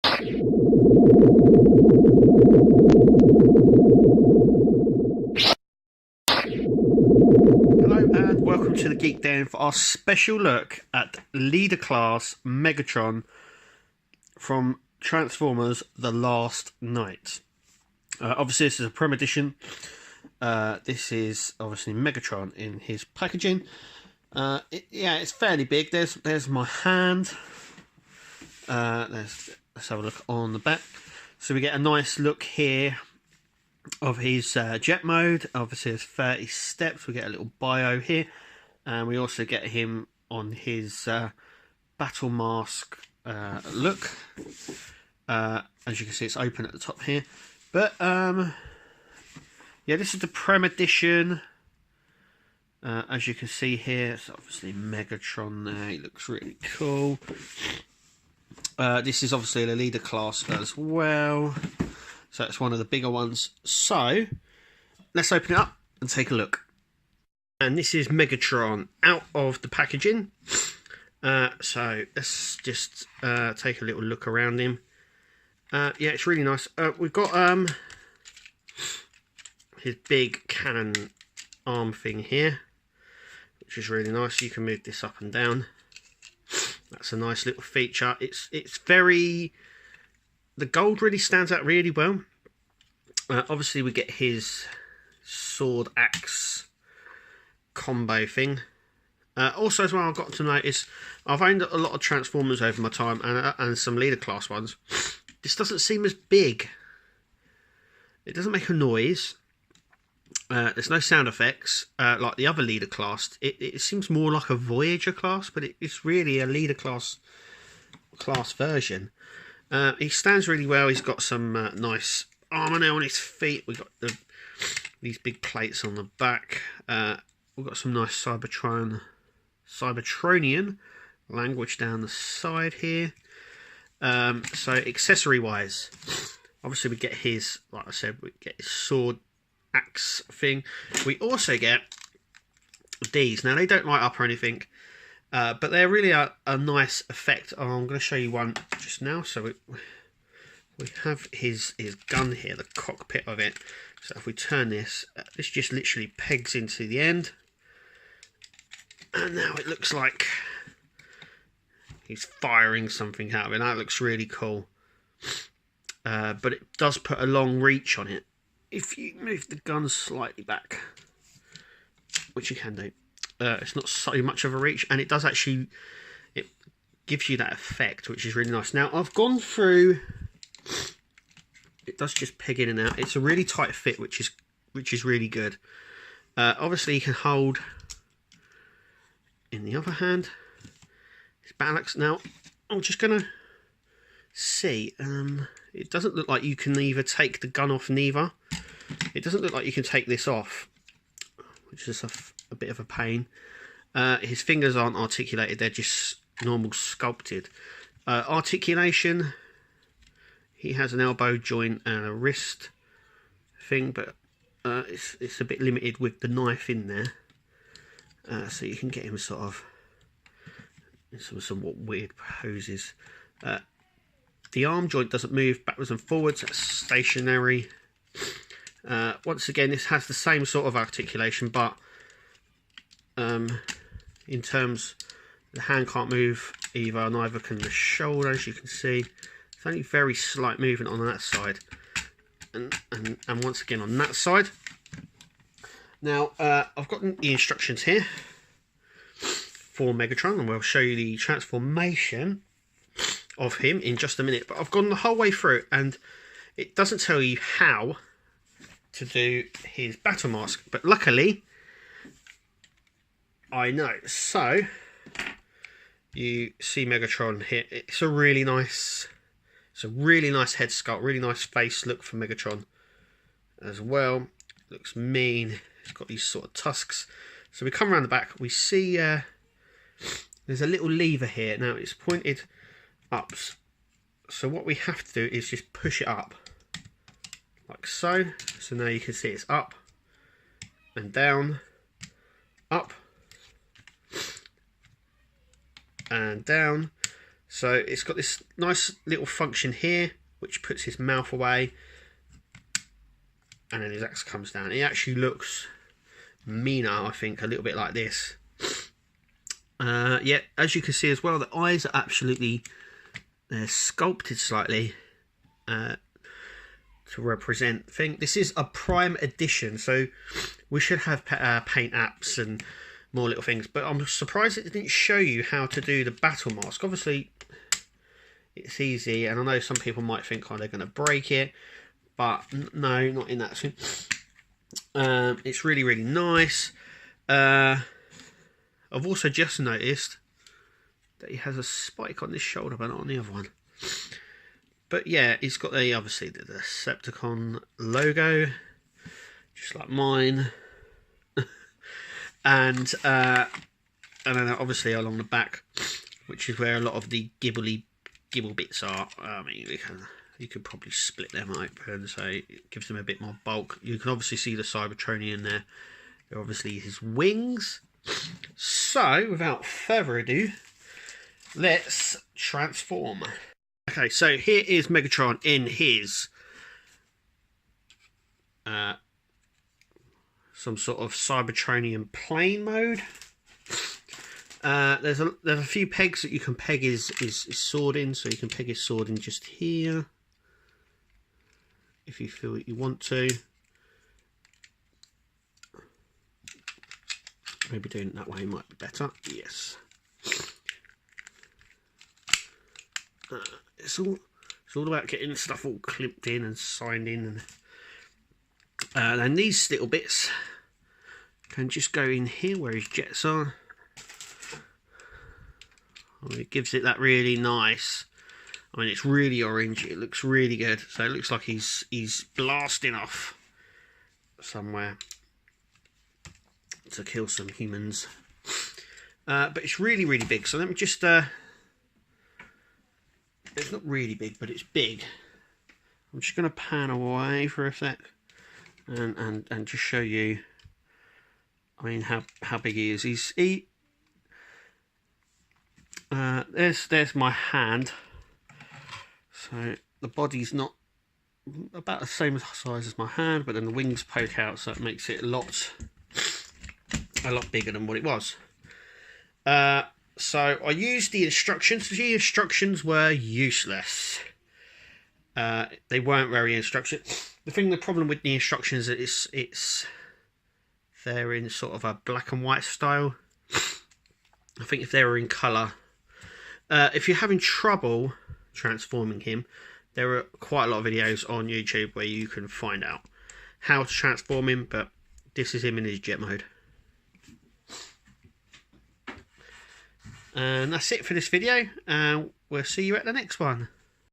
Hello and welcome to the Geek Den for our special look at Leader Class Megatron from Transformers The Last Knight. Obviously this is a Prem edition. This is obviously Megatron in his packaging. It's fairly big. There's my hand. Let's have a look on the back. So we get a nice look here of his jet mode. Obviously there's 30 steps. We get a little bio here, and we also get him on his battle mask look. As you can see, it's open at the top here, but this is the Prem edition. As you can see here, it's obviously Megatron there. He looks really cool. This is obviously the Leader Class as well, so it's one of the bigger ones. So let's open it up and take a look. And this is Megatron out of the packaging. So let's just take a little look around him. It's really nice. We've got his big cannon arm thing here, which is really nice. You can move this up and down. That's a nice little feature. It's very, the gold really stands out really well. Obviously we get his sword axe combo thing. Also as well, I've got to notice, I've owned a lot of Transformers over my time, and some Leader Class ones. This doesn't seem as big. It doesn't make a noise. There's no sound effects like the other Leader Class. It seems more like a Voyager class, but it's really a Leader Class version. He stands really well. He's got some nice armour now on his feet. We've got these big plates on the back. We've got some nice Cybertronian language down the side here. So accessory wise, obviously we get his, like I said, we get his sword axe thing. We also get these. Now they don't light up or anything, but they're really a nice effect. I'm going to show you one just now. So we have his gun here, the cockpit of it. So if we turn this, this just literally pegs into the end, and now it looks like he's firing something out of it. That looks really cool, but it does put a long reach on it. If you move the gun slightly back, which you can do, it's not so much of a reach, and it does actually, it gives you that effect, which is really nice. Now I've gone through, it does just peg in and out. It's a really tight fit, which is really good. Obviously you can hold in the other hand his battle axe. Now I'm just gonna see, it doesn't look like you can either take the gun off, neither. It doesn't look like you can take this off, which is a bit of a pain. His fingers aren't articulated, they're just normal sculpted. Articulation, he has an elbow joint and a wrist thing, but it's a bit limited with the knife in there. So you can get him sort of in some somewhat weird poses. The arm joint doesn't move backwards and forwards, that's stationary. Once again, this has the same sort of articulation, but in terms, the hand can't move either, neither can the shoulder, as you can see. It's only very slight movement on that side, and once again on that side. Now I've got the instructions here for Megatron, and we'll show you the transformation of him in just a minute, but I've gone the whole way through and it doesn't tell you how to do his battle mask, but luckily I know. So you see Megatron here. It's a really nice head sculpt, really nice face look for Megatron as well. Looks mean. He's got these sort of tusks. So we come around the back, we see there's a little lever here. Now it's pointed up, so what we have to do is just push it up like so. So now you can see it's up and down, up and down. So it's got this nice little function here, which puts his mouth away, and then his axe comes down. It actually looks meaner, I think, a little bit like this. Yeah, as you can see as well, the eyes are absolutely, they're sculpted slightly to represent thing. This is a Prime edition, so we should have paint apps and more little things, but I'm surprised it didn't show you how to do the battle mask. Obviously it's easy, and I know some people might think, oh, they're going to break it, but no, not in that sense. It's really, really nice. I've also just noticed that he has a spike on this shoulder, but not on the other one. But yeah, he's got obviously the Decepticon logo, just like mine. and then obviously along the back, which is where a lot of the gibble bits are. I mean, you could probably split them open, so it gives them a bit more bulk. You can obviously see the Cybertronian there. They're obviously his wings. So, without further ado, let's transform. Okay, so here is Megatron in his some sort of Cybertronian plane mode. There's a few pegs that you can peg his sword in, so you can peg his sword in just here if you feel that you want to. Maybe doing it that way might be better. Yes. It's all about getting stuff all clipped in and signed in, and then these little bits can just go in here where his jets are. I mean, it gives it that really nice. I mean, it's really orange. It looks really good. So it looks like he's blasting off somewhere to kill some humans. But it's really, really big. So let me just it's not really big, but it's big. I'm just going to pan away for a sec and just show you, I mean, how big he is. There's my hand. So the body's not about the same size as my hand, but then the wings poke out, so it makes it a lot bigger than what it was. So I used the instructions. The instructions were useless. They weren't very instructive. The problem with the instructions is they're in sort of a black and white style. I think if they were in colour, if you're having trouble transforming him, there are quite a lot of videos on YouTube where you can find out how to transform him, but this is him in his jet mode. And that's it for this video. We'll see you at the next one.